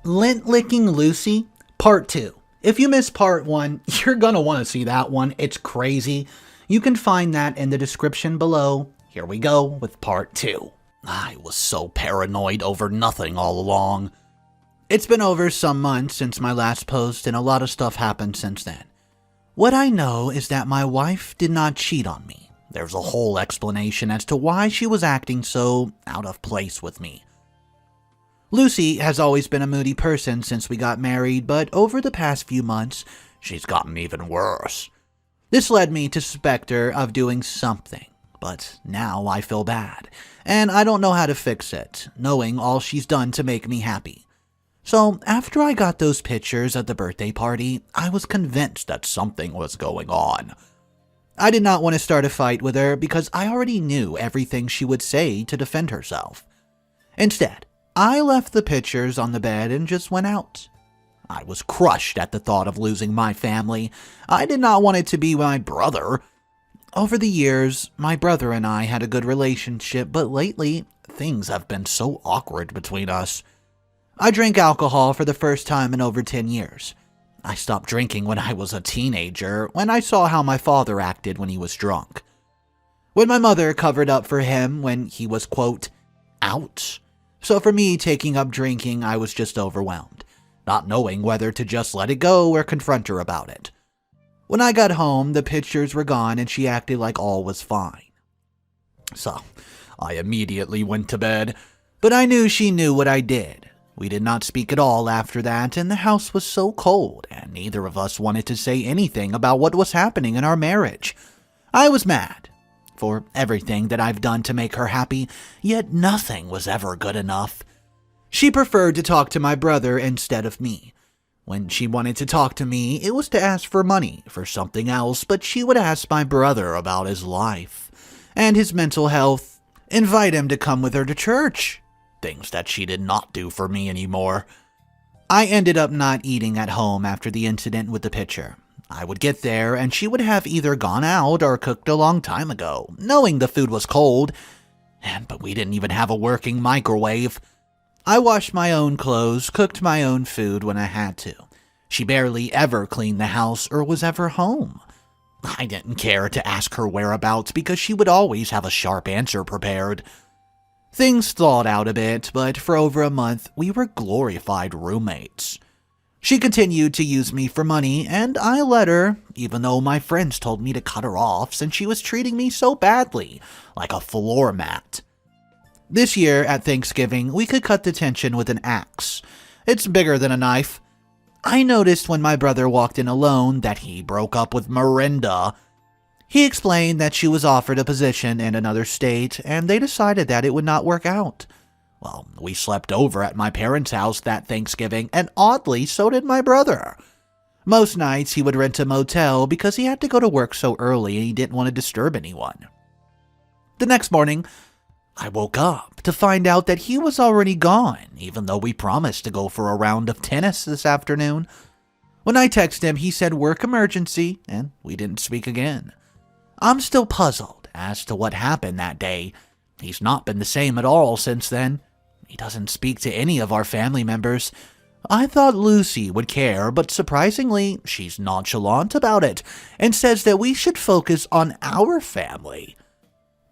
Lint Licking Lucy, Part 2. If you missed Part 1, you're gonna want to see that one. It's crazy. You can find that in the description below. Here we go with Part 2. I was so paranoid over nothing all along. It's been over some months since my last post, and a lot of stuff happened since then. What I know is that my wife did not cheat on me. There's a whole explanation as to why she was acting so out of place with me. Lucy has always been a moody person since we got married, but over the past few months, she's gotten even worse. This led me to suspect her of doing something, but now I feel bad, and I don't know how to fix it, knowing all she's done to make me happy. So after I got those pictures at the birthday party, I was convinced that something was going on. I did not want to start a fight with her because I already knew everything she would say to defend herself. Instead, I left the pictures on the bed and just went out. I was crushed at the thought of losing my family. I did not want it to be my brother. Over the years, my brother and I had a good relationship, but lately, things have been so awkward between us. I drank alcohol for the first time in over 10 years. I stopped drinking when I was a teenager, when I saw how my father acted when he was drunk. When my mother covered up for him when he was, quote, out. So for me, taking up drinking, I was just overwhelmed, not knowing whether to just let it go or confront her about it. When I got home, the pictures were gone and she acted like all was fine. So, I immediately went to bed, but I knew she knew what I did. We did not speak at all after that, and the house was so cold, and neither of us wanted to say anything about what was happening in our marriage. I was mad for everything that I've done to make her happy, yet nothing was ever good enough. She preferred to talk to my brother instead of me. When she wanted to talk to me, it was to ask for money for something else, but she would ask my brother about his life and his mental health, invite him to come with her to church, things that she did not do for me anymore. I ended up not eating at home after the incident with the picture. I would get there and she would have either gone out or cooked a long time ago, knowing the food was cold, but we didn't even have a working microwave. I washed my own clothes, cooked my own food when I had to. She barely ever cleaned the house or was ever home. I didn't care to ask her whereabouts because she would always have a sharp answer prepared. Things thawed out a bit, but for over a month, we were glorified roommates. She continued to use me for money, and I let her, even though my friends told me to cut her off since she was treating me so badly, like a floor mat. This year, at Thanksgiving, we could cut the tension with an axe. It's bigger than a knife. I noticed when my brother walked in alone that he broke up with Miranda. He explained that she was offered a position in another state, and they decided that it would not work out. Well, we slept over at my parents' house that Thanksgiving, and oddly, so did my brother. Most nights, he would rent a motel because he had to go to work so early and he didn't want to disturb anyone. The next morning, I woke up to find out that he was already gone, even though we promised to go for a round of tennis this afternoon. When I texted him, he said work emergency, and we didn't speak again. I'm still puzzled as to what happened that day. He's not been the same at all since then. He doesn't speak to any of our family members. I thought Lucy would care, but surprisingly, she's nonchalant about it and says that we should focus on our family.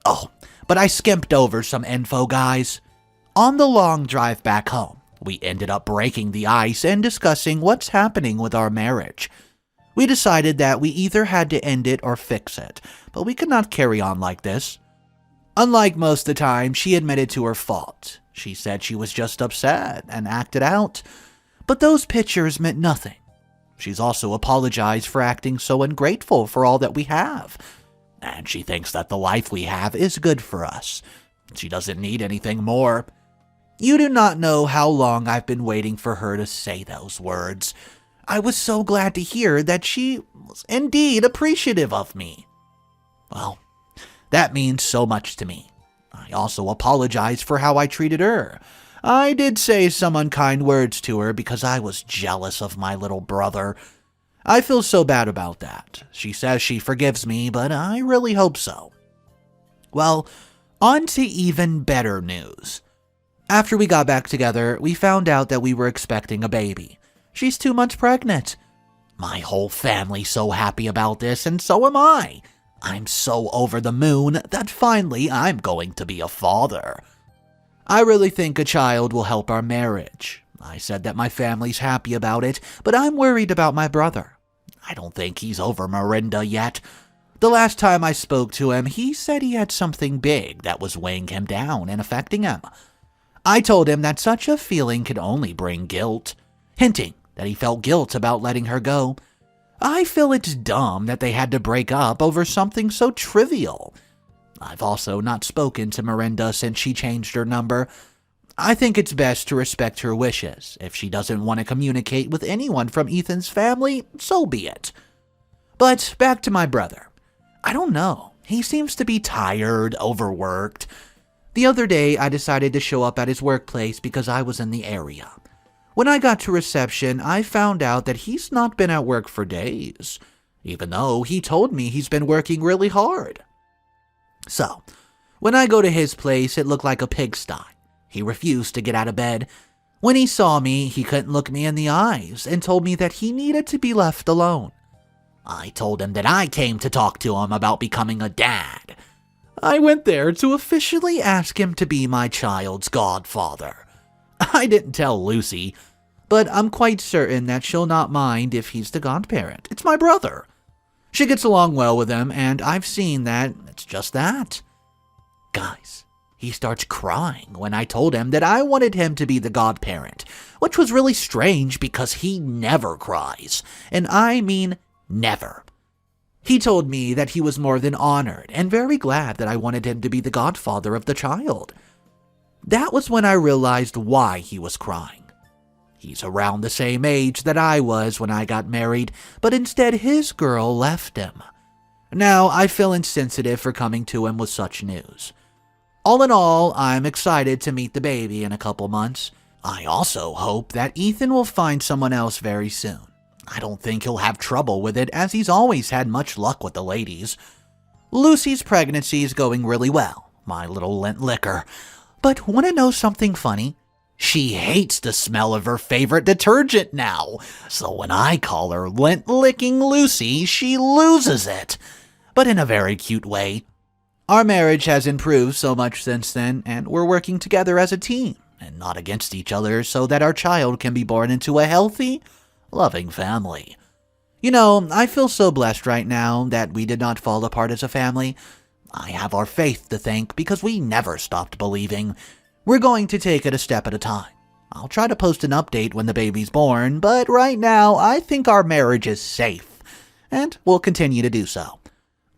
Oh, but I skimped over some info, guys. On the long drive back home, we ended up breaking the ice and discussing what's happening with our marriage. We decided that we either had to end it or fix it, but we could not carry on like this. Unlike most of the time, she admitted to her fault. She said she was just upset and acted out. But those pictures meant nothing. She's also apologized for acting so ungrateful for all that we have. And she thinks that the life we have is good for us. She doesn't need anything more. You do not know how long I've been waiting for her to say those words. I was so glad to hear that she was indeed appreciative of me. Well, that means so much to me. I also apologize for how I treated her. I did say some unkind words to her because I was jealous of my little brother. I feel so bad about that. She says she forgives me, but I really hope so. Well, on to even better news. After we got back together, we found out that we were expecting a baby. She's 2 months pregnant. My whole family's so happy about this, and so am I. I'm so over the moon that finally I'm going to be a father. I really think a child will help our marriage. I said that my family's happy about it, but I'm worried about my brother. I don't think he's over Miranda yet. The last time I spoke to him, he said he had something big that was weighing him down and affecting him. I told him that such a feeling could only bring guilt, hinting that he felt guilt about letting her go. I feel it's dumb that they had to break up over something so trivial. I've also not spoken to Miranda since she changed her number. I think it's best to respect her wishes. If she doesn't want to communicate with anyone from Ethan's family, so be it. But back to my brother. I don't know. He seems to be tired, overworked. The other day, I decided to show up at his workplace because I was in the area. When I got to reception, I found out that he's not been at work for days, even though he told me he's been working really hard. So, when I go to his place, it looked like a pigsty. He refused to get out of bed. When he saw me, he couldn't look me in the eyes and told me that he needed to be left alone. I told him that I came to talk to him about becoming a dad. I went there to officially ask him to be my child's godfather. I didn't tell Lucy, but I'm quite certain that she'll not mind if he's the godparent. It's my brother. She gets along well with him, and I've seen that it's just that. Guys, he starts crying when I told him that I wanted him to be the godparent, which was really strange because he never cries, and I mean never. He told me that he was more than honored and very glad that I wanted him to be the godfather of the child. That was when I realized why he was crying. He's around the same age that I was when I got married, but instead his girl left him. Now I feel insensitive for coming to him with such news. All in all, I'm excited to meet the baby in a couple months. I also hope that Ethan will find someone else very soon. I don't think he'll have trouble with it, as he's always had much luck with the ladies. Lucy's pregnancy is going really well, my little lint licker. But want to know something funny? She hates the smell of her favorite detergent now, so when I call her lint-licking Lucy, she loses it, but in a very cute way. Our marriage has improved so much since then, and we're working together as a team, and not against each other, so that our child can be born into a healthy, loving family. You know, I feel so blessed right now that we did not fall apart as a family. I have our faith to thank because we never stopped believing. We're going to take it a step at a time. I'll try to post an update when the baby's born, but right now I think our marriage is safe, and we'll continue to do so.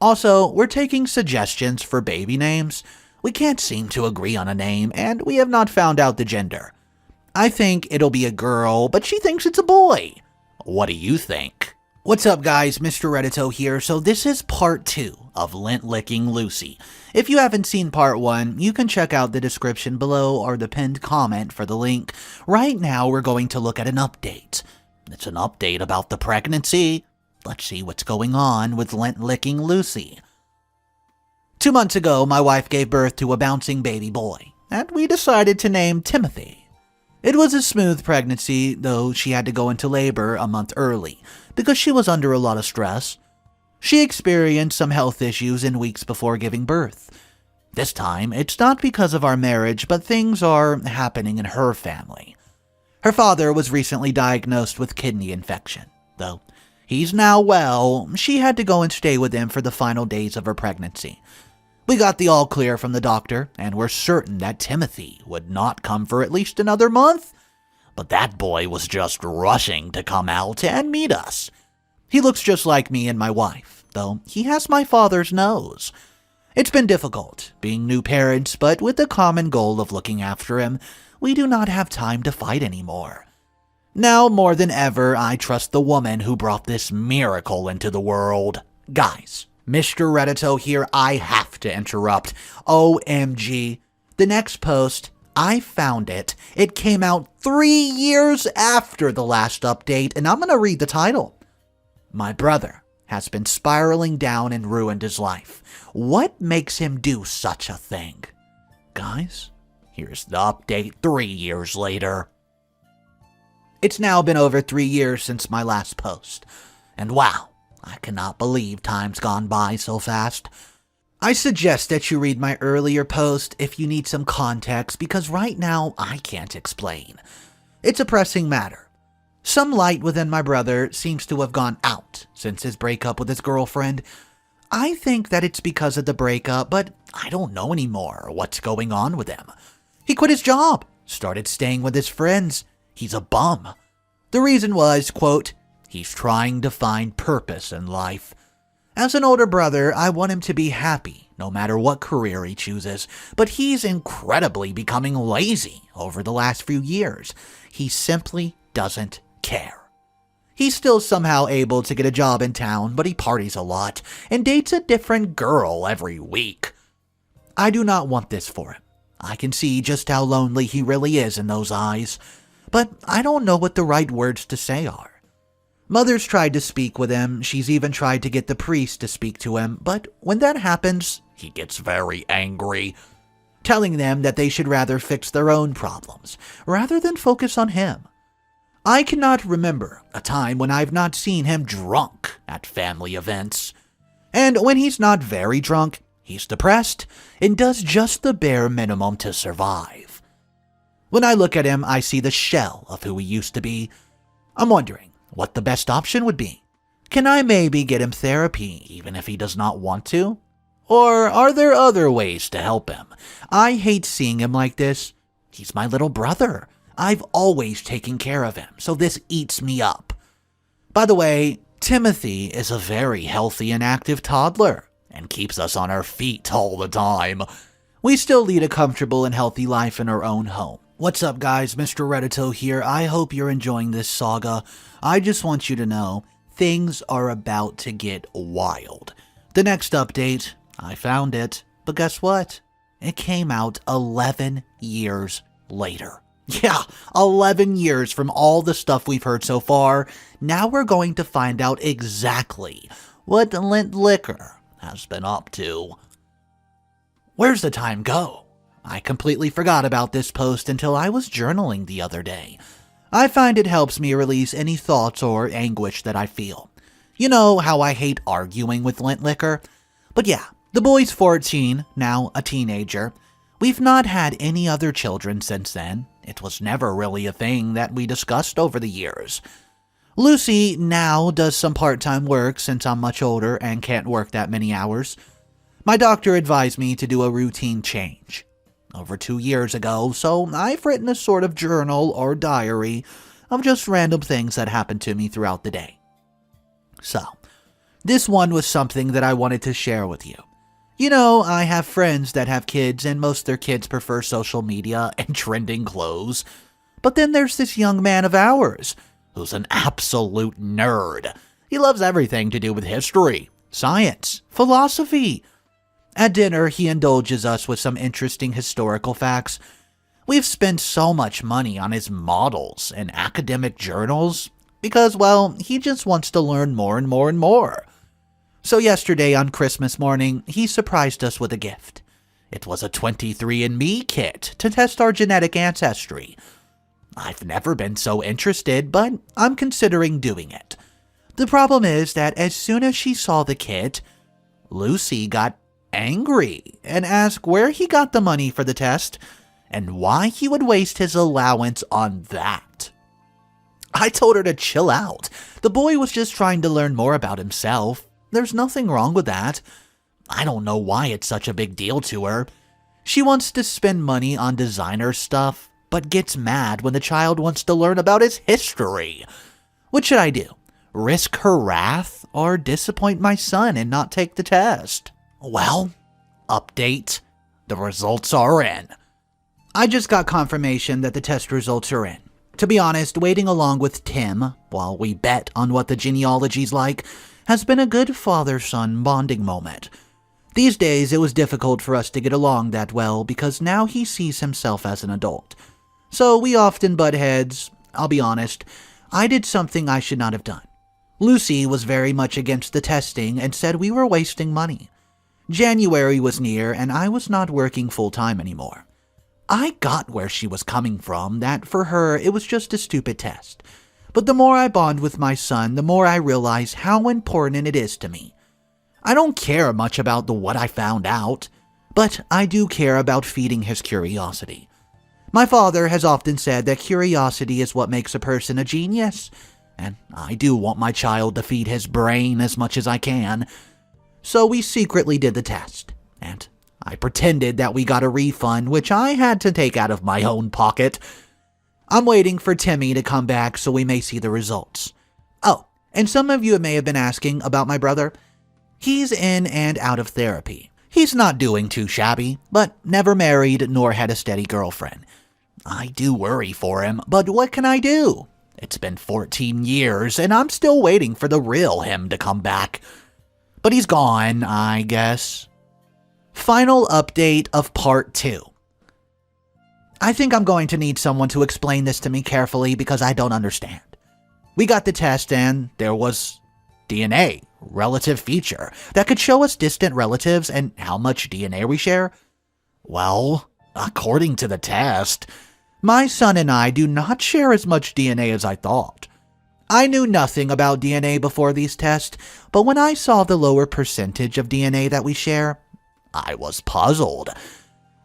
Also, we're taking suggestions for baby names. We can't seem to agree on a name, and we have not found out the gender. I think it'll be a girl, but she thinks it's a boy. What do you think? What's up, guys? Mr. Reddito here. So this is part 2 of Lint Licking Lucy. If you haven't seen part 1, you can check out the description below or the pinned comment for the link. Right now, we're going to look at an update. It's an update about the pregnancy. Let's see what's going on with Lint Licking Lucy. 2 months ago, my wife gave birth to a bouncing baby boy, and we decided to name Timothy. It was a smooth pregnancy, though she had to go into labor a month early because she was under a lot of stress. She experienced some health issues in weeks before giving birth. This time, it's not because of our marriage, but things are happening in her family. Her father was recently diagnosed with kidney infection. Though he's now well, she had to go and stay with him for the final days of her pregnancy. We got the all clear from the doctor, and were certain that Timothy would not come for at least another month. But that boy was just rushing to come out and meet us. He looks just like me and my wife, though he has my father's nose. It's been difficult, being new parents, but with the common goal of looking after him, we do not have time to fight anymore. Now more than ever, I trust the woman who brought this miracle into the world. Guys, Mr. Reddito here, I have to interrupt. OMG. The next post, I found it. It came out 3 years after the last update, and I'm going to read the title. My brother has been spiraling down and ruined his life. What makes him do such a thing? Guys, Here's the update 3 years later. It's now been over 3 years since my last post, and wow, I cannot believe time's gone by so fast. I suggest that you read my earlier post if you need some context, because right now I can't explain. It's a pressing matter. Some light within my brother seems to have gone out since his breakup with his girlfriend. I think that it's because of the breakup, but I don't know anymore what's going on with him. He quit his job, started staying with his friends. He's a bum. The reason was, quote, he's trying to find purpose in life. As an older brother, I want him to be happy, no matter what career he chooses, but he's incredibly becoming lazy over the last few years. He simply doesn't care. He's still somehow able to get a job in town, but he parties a lot and dates a different girl every week. I do not want this for him. I can see just how lonely he really is in those eyes, but I don't know what the right words to say are. Mother's tried to speak with him. She's even tried to get the priest to speak to him, but when that happens, he gets very angry, telling them that they should rather fix their own problems rather than focus on him. I cannot remember a time when I've not seen him drunk at family events. And when he's not very drunk, he's depressed and does just the bare minimum to survive. When I look at him, I see the shell of who he used to be. I'm wondering what the best option would be. Can I maybe get him therapy even if he does not want to? Or are there other ways to help him? I hate seeing him like this. He's my little brother. I've always taken care of him, so this eats me up. By the way, Timothy is a very healthy and active toddler and keeps us on our feet all the time. We still lead a comfortable and healthy life in our own home. What's up, guys? Mr. Reddito here. I hope you're enjoying this saga. I just want you to know things are about to get wild. The next update, I found it, but guess what? It came out 11 years later. Yeah, 11 years from all the stuff we've heard so far. Now we're going to find out exactly what Lint Liquor has been up to. Where's the time go? I completely forgot about this post until I was journaling the other day. I find it helps me release any thoughts or anguish that I feel. You know how I hate arguing with Lint Liquor? But yeah, the boy's 14, now a teenager. We've not had any other children since then. It was never really a thing that we discussed over the years. Lucy now does some part-time work since I'm much older and can't work that many hours. My doctor advised me to do a routine change over 2 years ago, so I've written a sort of journal or diary of just random things that happened to me throughout the day. So, this one was something that I wanted to share with you. You know, I have friends that have kids, and most of their kids prefer social media and trending clothes. But then there's this young man of ours, who's an absolute nerd. He loves everything to do with history, science, philosophy. At dinner, he indulges us with some interesting historical facts. We've spent so much money on his models and academic journals because, well, he just wants to learn more and more and more. So yesterday on Christmas morning, he surprised us with a gift. It was a 23andMe kit to test our genetic ancestry. I've never been so interested, but I'm considering doing it. The problem is that as soon as she saw the kit, Lucy got angry and asked where he got the money for the test and why he would waste his allowance on that. I told her to chill out. The boy was just trying to learn more about himself. There's nothing wrong with that. I don't know why it's such a big deal to her. She wants to spend money on designer stuff, but gets mad when the child wants to learn about his history. What should I do? Risk her wrath or disappoint my son and not take the test? Well, update. The results are in. I just got confirmation that the test results are in. To be honest, waiting along with Tim while we bet on what the genealogy's like has been a good father-son bonding moment. These days, it was difficult for us to get along that well because now he sees himself as an adult. So we often butt heads. I'll be honest, I did something I should not have done. Lucy was very much against the testing and said we were wasting money. January was near and I was not working full-time anymore. I got where she was coming from, that for her it was just a stupid test. But the more I bond with my son, the more I realize how important it is to me. I don't care much about what I found out, but I do care about feeding his curiosity. My father has often said that curiosity is what makes a person a genius, and I do want my child to feed his brain as much as I can. So we secretly did the test, and I pretended that we got a refund, which I had to take out of my own pocket. I'm waiting for Timmy to come back so we may see the results. Oh, and some of you may have been asking about my brother. He's in and out of therapy. He's not doing too shabby, but never married nor had a steady girlfriend. I do worry for him, but what can I do? It's been 14 years, and I'm still waiting for the real him to come back. But he's gone, I guess. Final update of Part 2. I think I'm going to need someone to explain this to me carefully because I don't understand. We got the test and there was DNA, relative feature, that could show us distant relatives and how much DNA we share. Well, according to the test, my son and I do not share as much DNA as I thought. I knew nothing about DNA before these tests, but when I saw the lower percentage of DNA that we share, I was puzzled.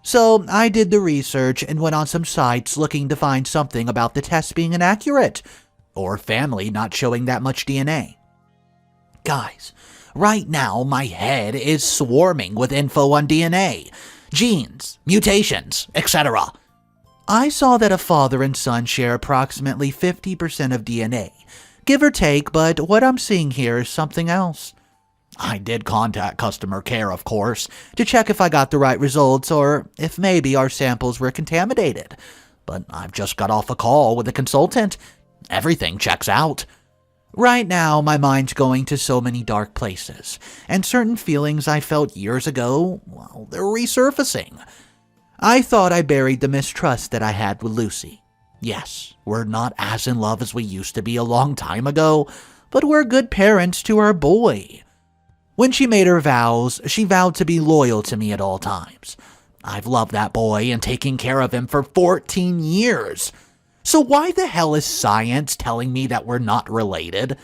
So I did the research and went on some sites looking to find something about the test being inaccurate, or family not showing that much DNA. Guys, right now my head is swarming with info on DNA, genes, mutations, etc. I saw that a father and son share approximately 50% of DNA, give or take, but what I'm seeing here is something else. I did contact customer care, of course, to check if I got the right results or if maybe our samples were contaminated. But I've just got off a call with a consultant. Everything checks out. Right now, my mind's going to so many dark places, and certain feelings I felt years ago, well, they're resurfacing. I thought I buried the mistrust that I had with Lucy. Yes, we're not as in love as we used to be a long time ago, but we're good parents to our boy. When she made her vows, she vowed to be loyal to me at all times. I've loved that boy and taken care of him for 14 years. So why the hell is science telling me that we're not related?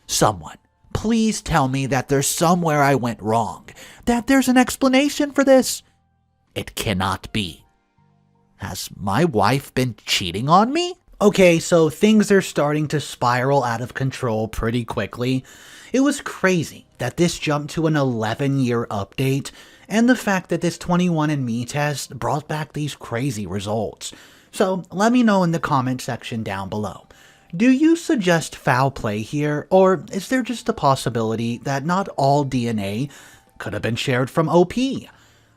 Someone, please tell me that there's somewhere I went wrong, that there's an explanation for this. It cannot be. Has my wife been cheating on me? Okay, so things are starting to spiral out of control pretty quickly. It was crazy that this jumped to an 11-year update, and the fact that this 21andMe test brought back these crazy results. So let me know in the comment section down below. Do you suggest foul play here, or is there just a possibility that not all DNA could have been shared from OP?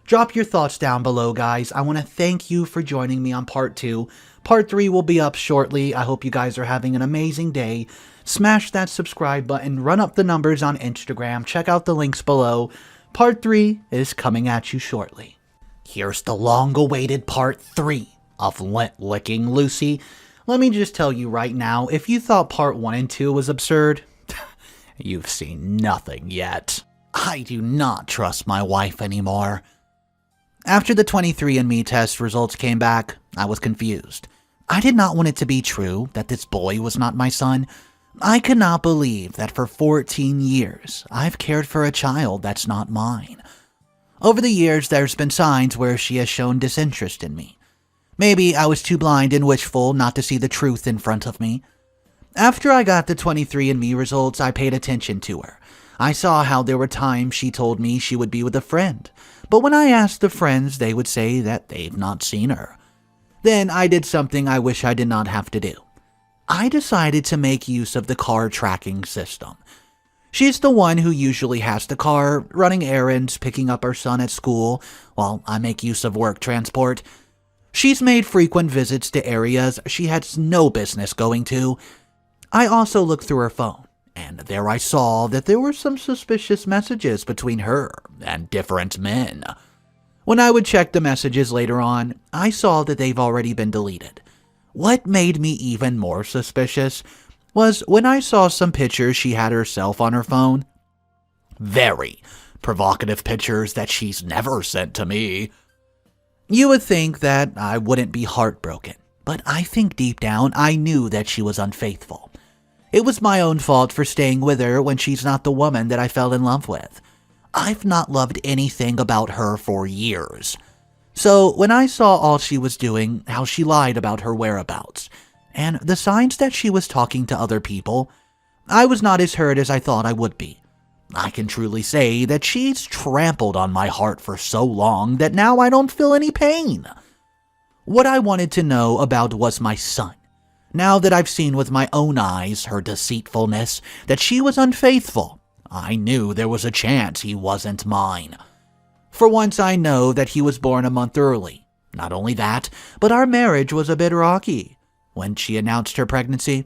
Drop your thoughts down below, guys. I want to thank you for joining me on Part 2. Part 3 will be up shortly. I hope you guys are having an amazing day. Smash that subscribe button, run up the numbers on Instagram, check out the links below. Part 3 is coming at you shortly. Here's the long-awaited Part 3 of Lint-Licking Lucy. Let me just tell you right now, if you thought Part 1 and 2 was absurd, you've seen nothing yet. I do not trust my wife anymore. After the 23andMe test results came back, I was confused. I did not want it to be true that this boy was not my son. I could not believe that for 14 years, I've cared for a child that's not mine. Over the years, there's been signs where she has shown disinterest in me. Maybe I was too blind and wishful not to see the truth in front of me. After I got the 23andMe results, I paid attention to her. I saw how there were times she told me she would be with a friend, but when I asked the friends, they would say that they've not seen her. Then I did something I wish I did not have to do. I decided to make use of the car tracking system. She's the one who usually has the car, running errands, picking up her son at school, while I make use of work transport. She's made frequent visits to areas she has no business going to. I also looked through her phone, and there I saw that there were some suspicious messages between her and different men. When I would check the messages later on, I saw that they've already been deleted. What made me even more suspicious was when I saw some pictures she had herself on her phone. Very provocative pictures that she's never sent to me. You would think that I wouldn't be heartbroken, but I think deep down I knew that she was unfaithful. It was my own fault for staying with her when she's not the woman that I fell in love with. I've not loved anything about her for years. So when I saw all she was doing, how she lied about her whereabouts, and the signs that she was talking to other people, I was not as hurt as I thought I would be. I can truly say that she's trampled on my heart for so long that now I don't feel any pain. What I wanted to know about was my son. Now that I've seen with my own eyes her deceitfulness, that she was unfaithful, I knew there was a chance he wasn't mine. For once I know that he was born a month early. Not only that, but our marriage was a bit rocky when she announced her pregnancy.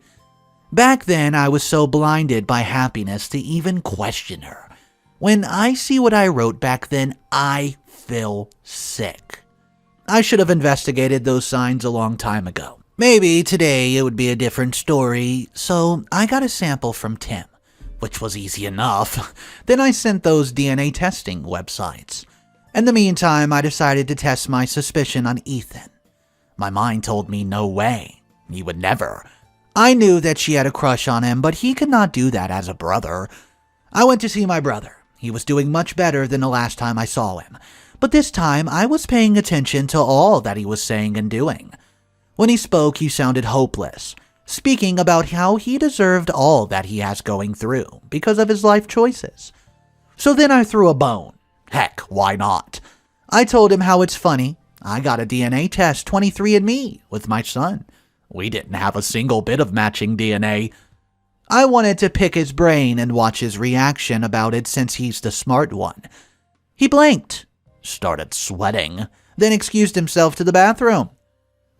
Back then, I was so blinded by happiness to even question her. When I see what I wrote back then, I feel sick. I should have investigated those signs a long time ago. Maybe today it would be a different story, so I got a sample from Tim, which was easy enough. Then I sent those DNA testing websites. In the meantime, I decided to test my suspicion on Ethan. My mind told me no way. He would never. I knew that she had a crush on him, but he could not do that as a brother. I went to see my brother. He was doing much better than the last time I saw him, but this time I was paying attention to all that he was saying and doing. When he spoke, he sounded hopeless, speaking about how he deserved all that he has going through because of his life choices. So then I threw a bone. Heck, why not? I told him how it's funny. I got a DNA test 23andMe with my son. We didn't have a single bit of matching DNA. I wanted to pick his brain and watch his reaction about it since he's the smart one. He blinked, started sweating, then excused himself to the bathroom.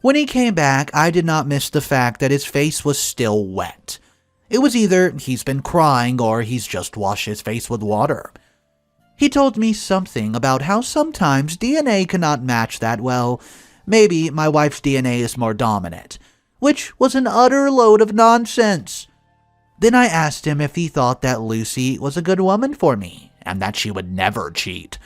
When he came back, I did not miss the fact that his face was still wet. It was either he's been crying or he's just washed his face with water. He told me something about how sometimes DNA cannot match that well. Maybe my wife's DNA is more dominant, which was an utter load of nonsense. Then I asked him if he thought that Lucy was a good woman for me and that she would never cheat.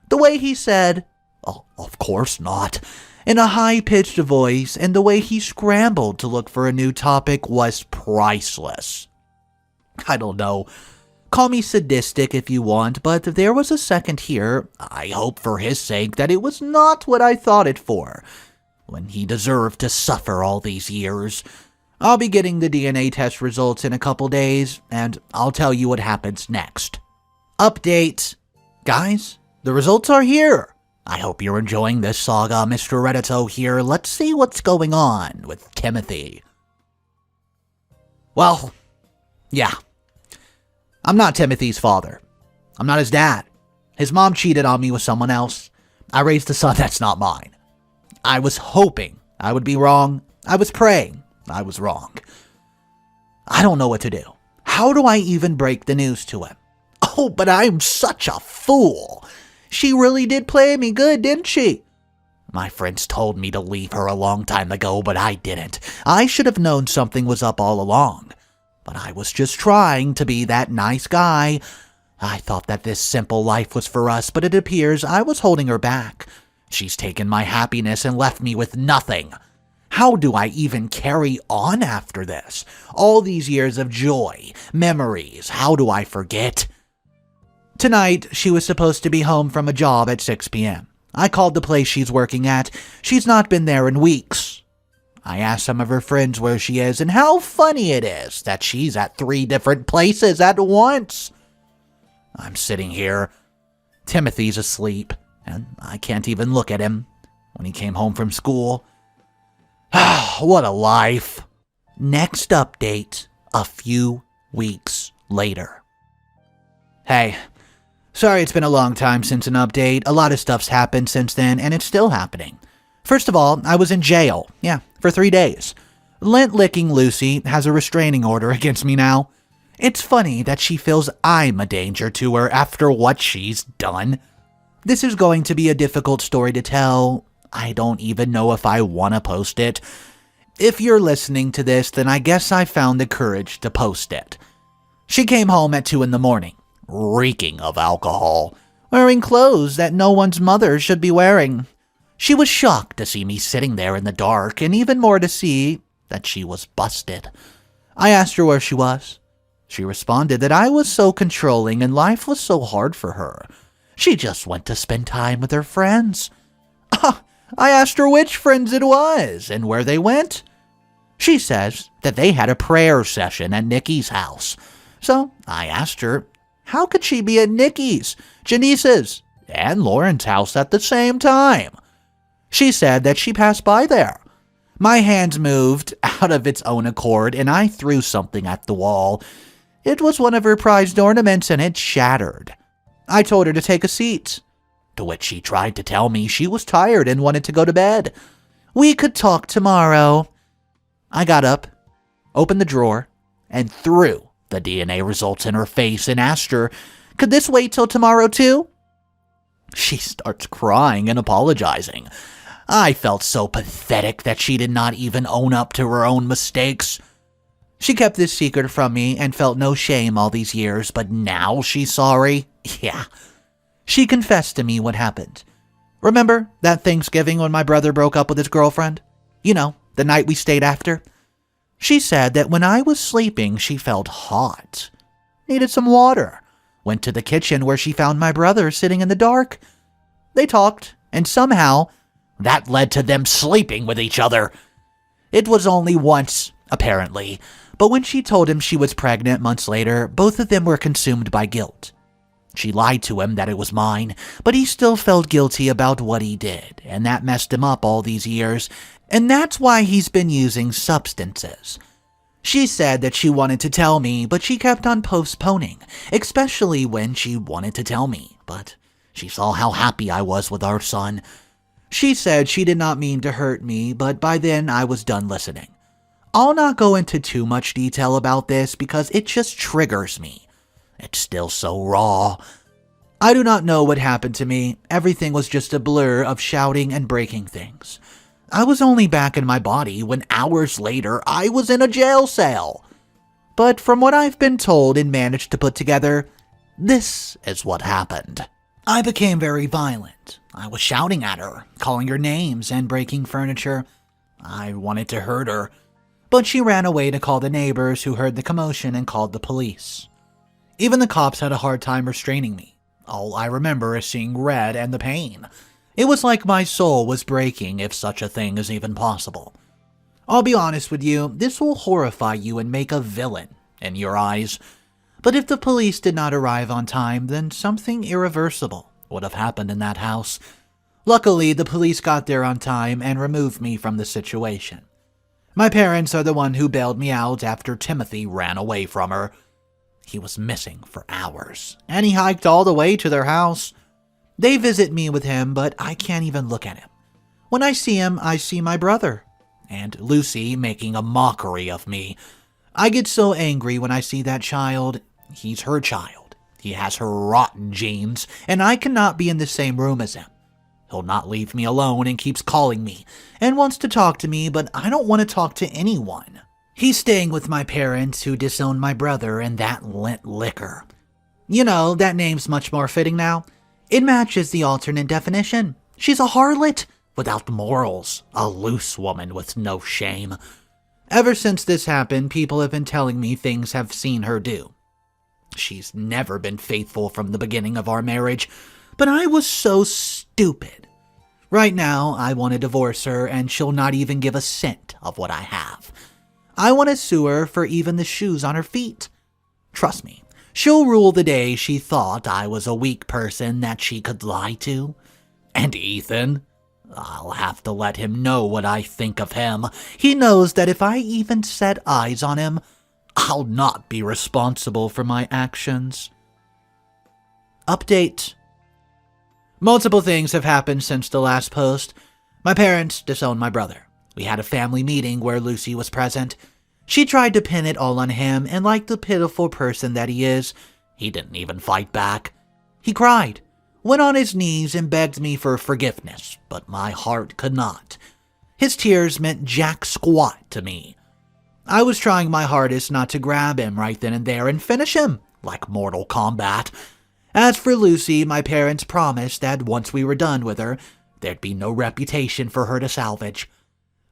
The way he said, "Oh, of course not," in a high-pitched voice, and the way he scrambled to look for a new topic was priceless. I don't know. Call me sadistic if you want, but there was a second here, I hope for his sake, that it was not what I thought it for, when he deserved to suffer all these years. I'll be getting the DNA test results in a couple days, and I'll tell you what happens next. Update. Guys, the results are here. I hope you're enjoying this saga. Mr. Reddito here. Let's see what's going on with Timothy. Well, yeah. I'm not Timothy's father. I'm not his dad. His mom cheated on me with someone else. I raised a son that's not mine. I was hoping I would be wrong. I was praying I was wrong. I don't know what to do. How do I even break the news to him? Oh, but I'm such a fool. She really did play me good, didn't she? My friends told me to leave her a long time ago, but I didn't. I should have known something was up all along. But I was just trying to be that nice guy. I thought that this simple life was for us, but it appears I was holding her back. She's taken my happiness and left me with nothing. How do I even carry on after this? All these years of joy, memories, how do I forget? Tonight, she was supposed to be home from a job at 6 p.m. I called the place she's working at. She's not been there in weeks. I asked some of her friends where she is and how funny it is that she's at 3 different places at once. I'm sitting here. Timothy's asleep, and I can't even look at him. When he came home from school. What a life. Next update, a few weeks later. Hey, sorry it's been a long time since an update. A lot of stuff's happened since then, and it's still happening. First of all, I was in jail. For 3 days. Lint-licking Lucy has a restraining order against me now. It's funny that she feels I'm a danger to her after what she's done. This is going to be a difficult story to tell. I don't even know if I want to post it. If you're listening to this, then I guess I found the courage to post it. She came home at 2 a.m, reeking of alcohol, wearing clothes that no one's mother should be wearing. She was shocked to see me sitting there in the dark, and even more to see that she was busted. I asked her where she was. She responded that I was so controlling and life was so hard for her. She just went to spend time with her friends. I asked her which friends it was and where they went. She says that they had a prayer session at Nikki's house. So I asked her, how could she be at Nikki's, Janice's, and Lauren's house at the same time? She said that she passed by there. My hands moved out of its own accord and I threw something at the wall. It was one of her prized ornaments and it shattered. I told her to take a seat, to which she tried to tell me she was tired and wanted to go to bed. We could talk tomorrow. I got up, opened the drawer, and threw the DNA results in her face and asked her, could this wait till tomorrow too? She starts crying and apologizing. I felt so pathetic that she did not even own up to her own mistakes. She kept this secret from me and felt no shame all these years, but now she's sorry. Yeah. She confessed to me what happened. Remember that Thanksgiving when my brother broke up with his girlfriend? You know, the night we stayed after? She said that when I was sleeping, she felt hot. Needed some water. Went to the kitchen where she found my brother sitting in the dark. They talked, and somehow that led to them sleeping with each other. It was only once, apparently, but when she told him she was pregnant months later, both of them were consumed by guilt. She lied to him that it was mine, but he still felt guilty about what he did, and that messed him up all these years, and that's why he's been using substances. She said that she wanted to tell me, but she kept on postponing, especially when she wanted to tell me, but she saw how happy I was with our son. She said she did not mean to hurt me, but by then I was done listening. I'll not go into too much detail about this because it just triggers me. It's still so raw. I do not know what happened to me. Everything was just a blur of shouting and breaking things. I was only back in my body when hours later I was in a jail cell. But from what I've been told and managed to put together, this is what happened. I became very violent. I was shouting at her, calling her names, and breaking furniture. I wanted to hurt her, but she ran away to call the neighbors who heard the commotion and called the police. Even the cops had a hard time restraining me. All I remember is seeing red and the pain. It was like my soul was breaking, if such a thing is even possible. I'll be honest with you, this will horrify you and make a villain in your eyes. But if the police did not arrive on time, then something irreversible would have happened in that house. Luckily, the police got there on time and removed me from the situation. My parents are the one who bailed me out after Timothy ran away from her. He was missing for hours, and he hiked all the way to their house. They visit me with him, but I can't even look at him. When I see him, I see my brother, and Lucy making a mockery of me. I get so angry when I see that child. He's her child. He has her rotten genes, and I cannot be in the same room as him. He'll not leave me alone and keeps calling me, and wants to talk to me, but I don't want to talk to anyone. He's staying with my parents who disowned my brother and that lint liquor. You know, that name's much more fitting now. It matches the alternate definition. She's a harlot without morals, a loose woman with no shame. Ever since this happened, people have been telling me things have seen her do. She's never been faithful from the beginning of our marriage, but I was so stupid. Right now, I want to divorce her and she'll not even give a cent of what I have. I want to sue her for even the shoes on her feet. Trust me, she'll rule the day she thought I was a weak person that she could lie to. And Ethan, I'll have to let him know what I think of him. He knows that if I even set eyes on him, I'll not be responsible for my actions. Update. Multiple things have happened since the last post. My parents disowned my brother. We had a family meeting where Lucy was present. She tried to pin it all on him, and like the pitiful person that he is, he didn't even fight back. He cried, went on his knees and begged me for forgiveness, but my heart could not. His tears meant jack squat to me. I was trying my hardest not to grab him right then and there and finish him, like Mortal Kombat. As for Lucy, my parents promised that once we were done with her, there'd be no reputation for her to salvage.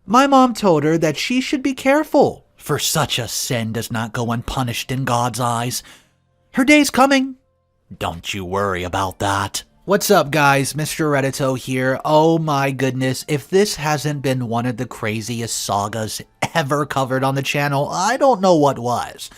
My mom told her that she should be careful, for such a sin does not go unpunished in God's eyes. Her day's coming. Don't you worry about that. What's up, guys? Mr. Reddito here. Oh my goodness, if this hasn't been one of the craziest sagas ever covered on the channel, I don't know what was.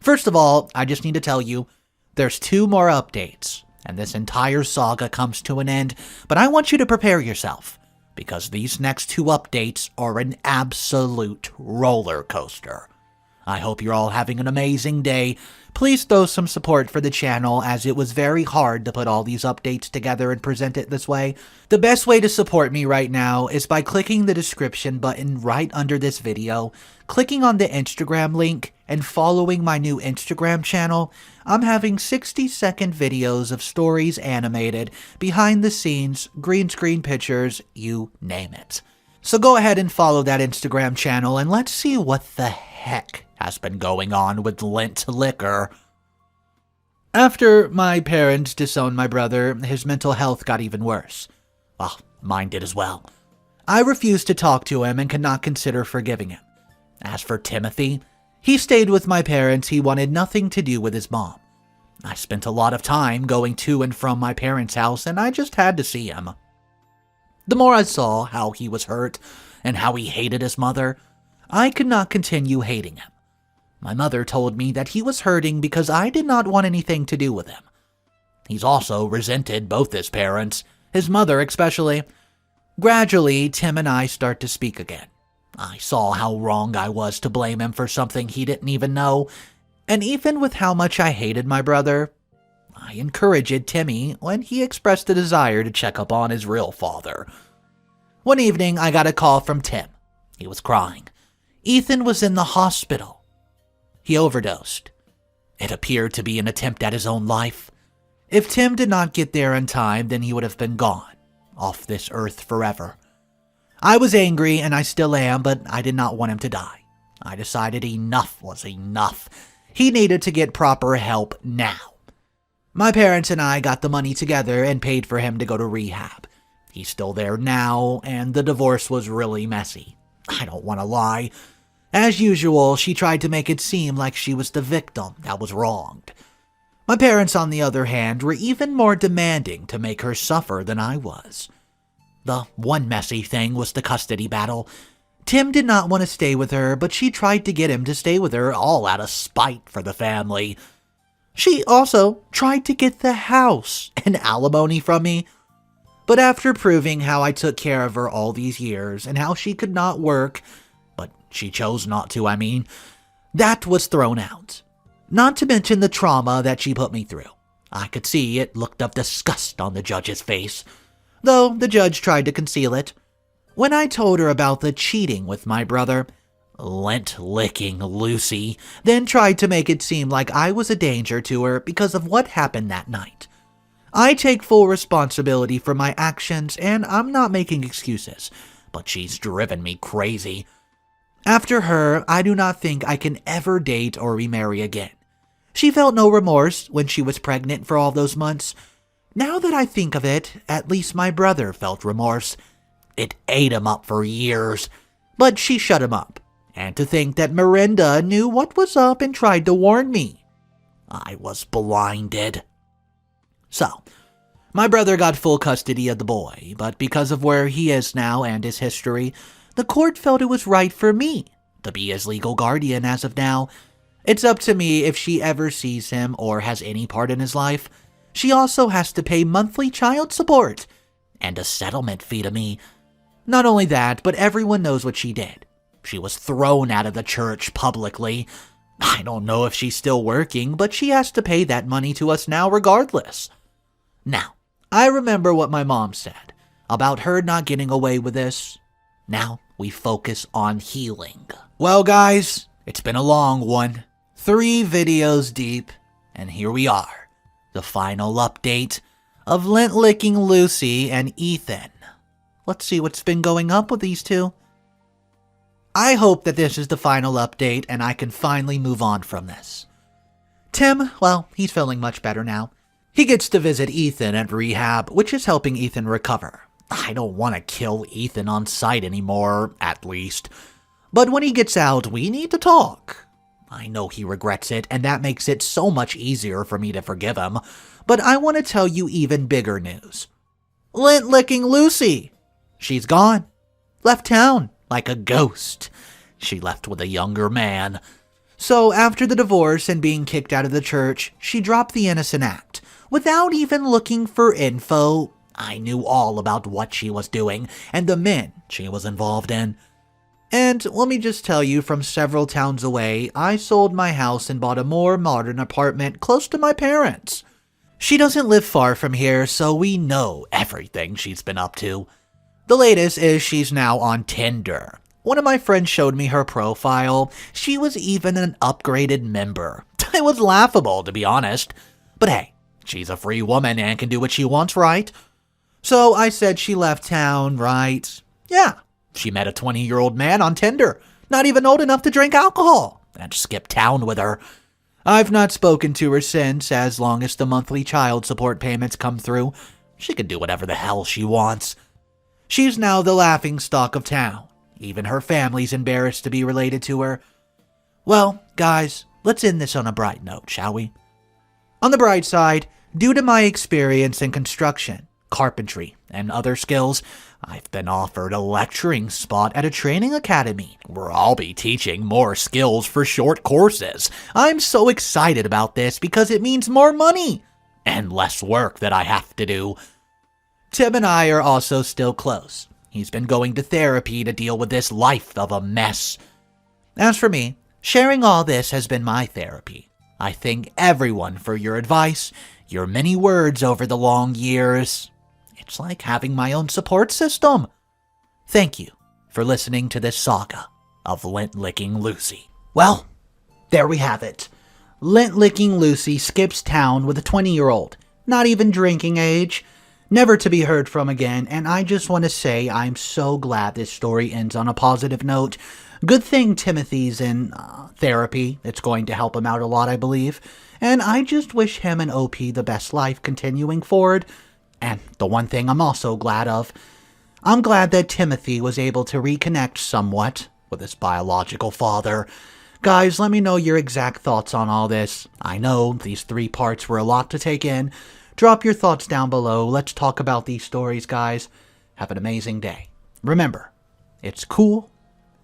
First of all, I just need to tell you, there's 2 more updates, and this entire saga comes to an end, but I want you to prepare yourself, because these next 2 updates are an absolute roller coaster. I hope you're all having an amazing day. Please throw some support for the channel, as it was very hard to put all these updates together and present it this way. The best way to support me right now is by clicking the description button right under this video, clicking on the Instagram link, and following my new Instagram channel. I'm having 60-second videos of stories animated, behind the scenes, green screen pictures, you name it. So go ahead and follow that Instagram channel, and let's see what the heck has been going on with Lint Liquor. After my parents disowned my brother, his mental health got even worse. Well, mine did as well. I refused to talk to him and could not consider forgiving him. As for Timothy, he stayed with my parents. He wanted nothing to do with his mom. I spent a lot of time going to and from my parents' house, and I just had to see him. The more I saw how he was hurt and how he hated his mother, I could not continue hating him. My mother told me that he was hurting because I did not want anything to do with him. He's also resented both his parents, his mother especially. Gradually, Tim and I start to speak again. I saw how wrong I was to blame him for something he didn't even know, and even with how much I hated my brother, I encouraged Timmy when he expressed a desire to check up on his real father. One evening, I got a call from Tim. He was crying. Ethan was in the hospital. He overdosed. It appeared to be an attempt at his own life. If Tim did not get there in time, then he would have been gone, off this earth forever. I was angry, and I still am, but I did not want him to die. I decided enough was enough. He needed to get proper help now. My parents and I got the money together and paid for him to go to rehab. He's still there now, and the divorce was really messy. I don't want to lie. As usual, she tried to make it seem like she was the victim that was wronged. My parents, on the other hand, were even more demanding to make her suffer than I was. The one messy thing was the custody battle. Tim did not want to stay with her, but she tried to get him to stay with her, all out of spite for the family. She also tried to get the house and alimony from me. But after proving how I took care of her all these years and how she could not work, but she chose not to, that was thrown out. Not to mention the trauma that she put me through. I could see it looked of disgust on the judge's face, though the judge tried to conceal it. When I told her about the cheating with my brother, lint-licking Lucy then tried to make it seem like I was a danger to her because of what happened that night. I take full responsibility for my actions, and I'm not making excuses, but she's driven me crazy. After her, I do not think I can ever date or remarry again. She felt no remorse when she was pregnant for all those months. Now that I think of it, at least my brother felt remorse. It ate him up for years, but she shut him up. And to think that Miranda knew what was up and tried to warn me. I was blinded. So, my brother got full custody of the boy, but because of where he is now and his history, the court felt it was right for me to be his legal guardian as of now. It's up to me if she ever sees him or has any part in his life. She also has to pay monthly child support and a settlement fee to me. Not only that, but everyone knows what she did. She was thrown out of the church publicly. I don't know if she's still working, but she has to pay that money to us now regardless. Now, I remember what my mom said about her not getting away with this. Now we focus on healing. Well, guys, it's been a long one. 3 videos deep, and here we are. The final update of lint-licking Lucy and Ethan. Let's see what's been going up with these two. I hope that this is the final update and I can finally move on from this. Tim, well, he's feeling much better now. He gets to visit Ethan at rehab, which is helping Ethan recover. I don't want to kill Ethan on sight anymore, at least. But when he gets out, we need to talk. I know he regrets it, and that makes it so much easier for me to forgive him. But I want to tell you even bigger news. Lint-licking Lucy. She's gone. Left town, like a ghost. She left with a younger man. So after the divorce and being kicked out of the church, she dropped the innocent act. Without even looking for info, I knew all about what she was doing and the men she was involved in. And let me just tell you, from several towns away, I sold my house and bought a more modern apartment close to my parents. She doesn't live far from here, so we know everything she's been up to. The latest is she's now on Tinder. One of my friends showed me her profile. She was even an upgraded member. It was laughable, to be honest. But hey, she's a free woman and can do what she wants, right? So I said she left town, right? Yeah, she met a 20-year-old man on Tinder, not even old enough to drink alcohol, and skipped town with her. I've not spoken to her since. As long as the monthly child support payments come through, she can do whatever the hell she wants. She's now the laughingstock of town. Even her family's embarrassed to be related to her. Well, guys, let's end this on a bright note, shall we? On the bright side, due to my experience in construction, carpentry, and other skills, I've been offered a lecturing spot at a training academy where I'll be teaching more skills for short courses. I'm so excited about this because it means more money and less work that I have to do. Tim and I are also still close. He's been going to therapy to deal with this life of a mess. As for me, sharing all this has been my therapy. I thank everyone for your advice, your many words over the long years. It's like having my own support system. Thank you for listening to this saga of Lint-licking Lucy. Well, there we have it. Lint-licking Lucy skips town with a 20-year-old, not even drinking age, never to be heard from again, and I just want to say I'm so glad this story ends on a positive note. Good thing Timothy's in therapy. It's going to help him out a lot, I believe. And I just wish him and OP the best life continuing forward. And the one thing I'm also glad of, I'm glad that Timothy was able to reconnect somewhat with his biological father. Guys, let me know your exact thoughts on all this. I know these 3 parts were a lot to take in. Drop your thoughts down below. Let's talk about these stories, guys. Have an amazing day. Remember, it's cool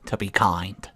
to be kind.